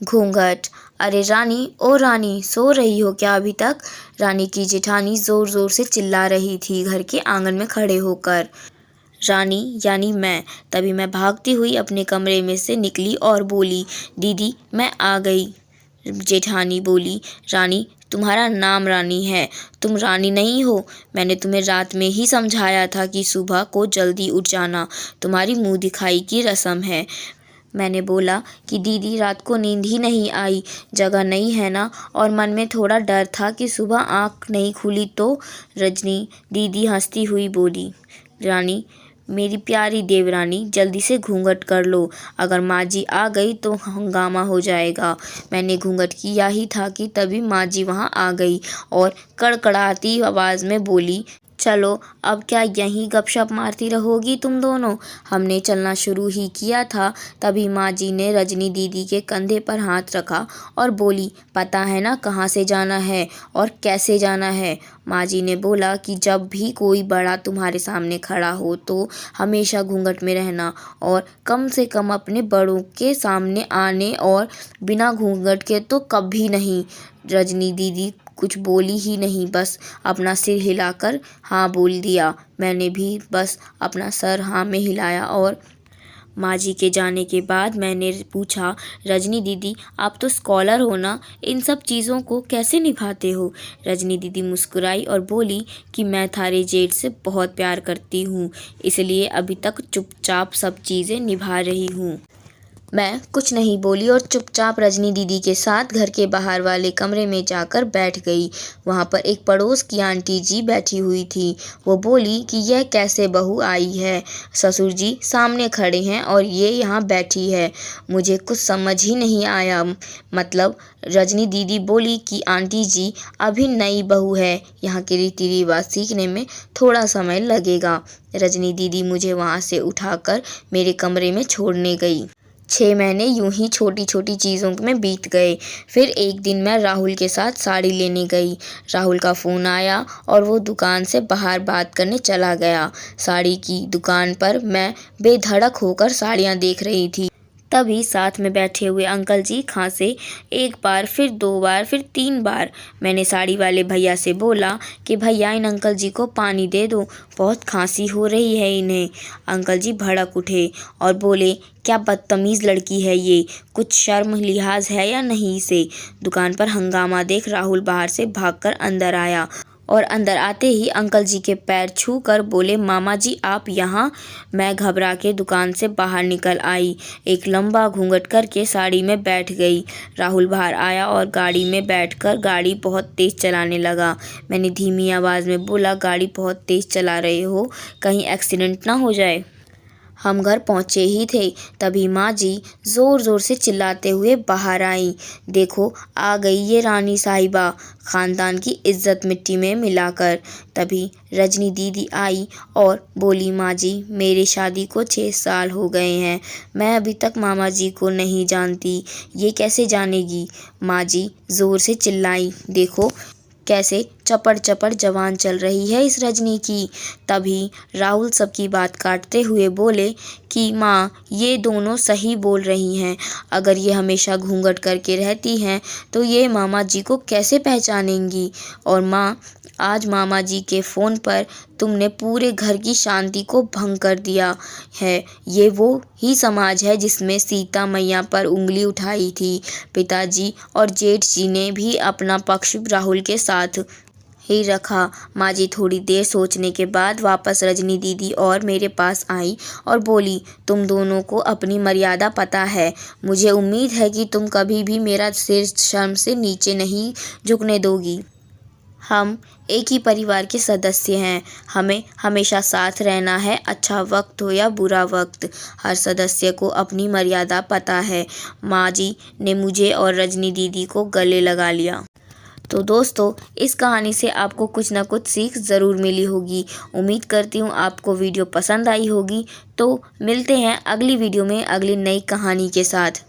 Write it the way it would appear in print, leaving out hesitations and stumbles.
घूंघट। अरे रानी, ओ रानी, सो रही हो क्या अभी तक? रानी की जेठानी जोर जोर से चिल्ला रही थी घर के आंगन में खड़े होकर। रानी यानी मैं। तभी मैं भागती हुई अपने कमरे में से निकली और बोली, दीदी मैं आ गई। जेठानी बोली, रानी तुम्हारा नाम रानी है, तुम रानी नहीं हो। मैंने तुम्हें रात में ही समझाया था कि सुबह को जल्दी उठ जाना, तुम्हारी मुंह दिखाई की रस्म है। मैंने बोला कि दीदी रात को नींद ही नहीं आई, जगह नहीं है ना, और मन में थोड़ा डर था कि सुबह आँख नहीं खुली तो। रजनी दीदी हंसती हुई बोली, रानी मेरी प्यारी देवरानी जल्दी से घूंघट कर लो, अगर माँ जी आ गई तो हंगामा हो जाएगा। मैंने घूंघट किया ही था कि तभी माँ जी वहाँ आ गई और कड़कड़ाती आवाज़ में बोली, चलो अब क्या यहीं गपशप मारती रहोगी तुम दोनों? हमने चलना शुरू ही किया था तभी माँ जी ने रजनी दीदी के कंधे पर हाथ रखा और बोली, पता है ना कहाँ से जाना है और कैसे जाना है? माँ जी ने बोला कि जब भी कोई बड़ा तुम्हारे सामने खड़ा हो तो हमेशा घूंघट में रहना और कम से कम अपने बड़ों के सामने आने और बिना घूंघट के तो कभी नहीं। रजनी दीदी कुछ बोली ही नहीं, बस अपना सिर हिलाकर हाँ बोल दिया। मैंने भी बस अपना सर हाँ में हिलाया और माँ जी के जाने के बाद मैंने पूछा, रजनी दीदी आप तो स्कॉलर हो ना, इन सब चीज़ों को कैसे निभाते हो? रजनी दीदी मुस्कुराई और बोली कि मैं थारे जेठ से बहुत प्यार करती हूँ, इसलिए अभी तक चुपचाप सब चीज़ें निभा रही हूँ। मैं कुछ नहीं बोली और चुपचाप रजनी दीदी के साथ घर के बाहर वाले कमरे में जाकर बैठ गई। वहाँ पर एक पड़ोस की आंटी जी बैठी हुई थी। वो बोली कि यह कैसे बहू आई है, ससुर जी सामने खड़े हैं और ये यहाँ बैठी है, मुझे कुछ समझ ही नहीं आया। मतलब रजनी दीदी बोली कि आंटी जी अभी नई बहू है, यहाँ के रीति रिवाज सीखने में थोड़ा समय लगेगा। रजनी दीदी मुझे वहाँ से उठाकर मेरे कमरे में छोड़ने गई। 6 महीने यूं ही छोटी छोटी चीज़ों में बीत गए। फिर एक दिन मैं राहुल के साथ साड़ी लेने गई। राहुल का फ़ोन आया और वो दुकान से बाहर बात करने चला गया। साड़ी की दुकान पर मैं बेधड़क होकर साड़ियाँ देख रही थी। तभी साथ में बैठे हुए अंकल जी खांसे, 1 बार, फिर 2 बार, फिर 3 बार। मैंने साड़ी वाले भैया से बोला कि भैया इन अंकल जी को पानी दे दो, बहुत खांसी हो रही है इन्हें। अंकल जी भड़क उठे और बोले, क्या बदतमीज़ लड़की है ये, कुछ शर्म लिहाज है या नहीं इसे? दुकान पर हंगामा देख राहुल बाहर से भागकर अंदर आया और अंदर आते ही अंकल जी के पैर छू कर बोले, मामा जी आप यहाँ? मैं घबरा के दुकान से बाहर निकल आई, एक लंबा घूंघट करके साड़ी में बैठ गई। राहुल बाहर आया और गाड़ी में बैठकर गाड़ी बहुत तेज़ चलाने लगा। मैंने धीमी आवाज़ में बोला, गाड़ी बहुत तेज़ चला रहे हो, कहीं एक्सीडेंट ना हो जाए। हम घर पहुँचे ही थे तभी माँ जी ज़ोर ज़ोर से चिल्लाते हुए बाहर आई, देखो आ गई ये रानी साहिबा, ख़ानदान की इज्जत मिट्टी में मिलाकर। तभी रजनी दीदी आई और बोली, माँ जी मेरी शादी को 6 साल हो गए हैं, मैं अभी तक मामा जी को नहीं जानती, ये कैसे जानेगी? माँ जी ज़ोर से चिल्लाई, देखो कैसे चपड़ चपड़ जवान चल रही है इस रजनी की। तभी राहुल सबकी बात काटते हुए बोले कि माँ ये दोनों सही बोल रही हैं, अगर ये हमेशा घूंघट करके रहती हैं तो ये मामा जी को कैसे पहचानेंगी? और माँ आज मामा जी के फ़ोन पर तुमने पूरे घर की शांति को भंग कर दिया है। ये वो ही समाज है जिसमें सीता मैया पर उंगली उठाई थी। पिताजी और जेठ जी ने भी अपना पक्ष राहुल के साथ ही रखा। माँ जी थोड़ी देर सोचने के बाद वापस रजनी दीदी और मेरे पास आई और बोली, तुम दोनों को अपनी मर्यादा पता है, मुझे उम्मीद है कि तुम कभी भी मेरा सिर शर्म से नीचे नहीं झुकने दोगी। हम एक ही परिवार के सदस्य हैं, हमें हमेशा साथ रहना है, अच्छा वक्त हो या बुरा वक्त, हर सदस्य को अपनी मर्यादा पता है। माँ जी ने मुझे और रजनी दीदी को गले लगा लिया। तो दोस्तों इस कहानी से आपको कुछ ना कुछ सीख ज़रूर मिली होगी। उम्मीद करती हूँ आपको वीडियो पसंद आई होगी। तो मिलते हैं अगली वीडियो में अगली नई कहानी के साथ।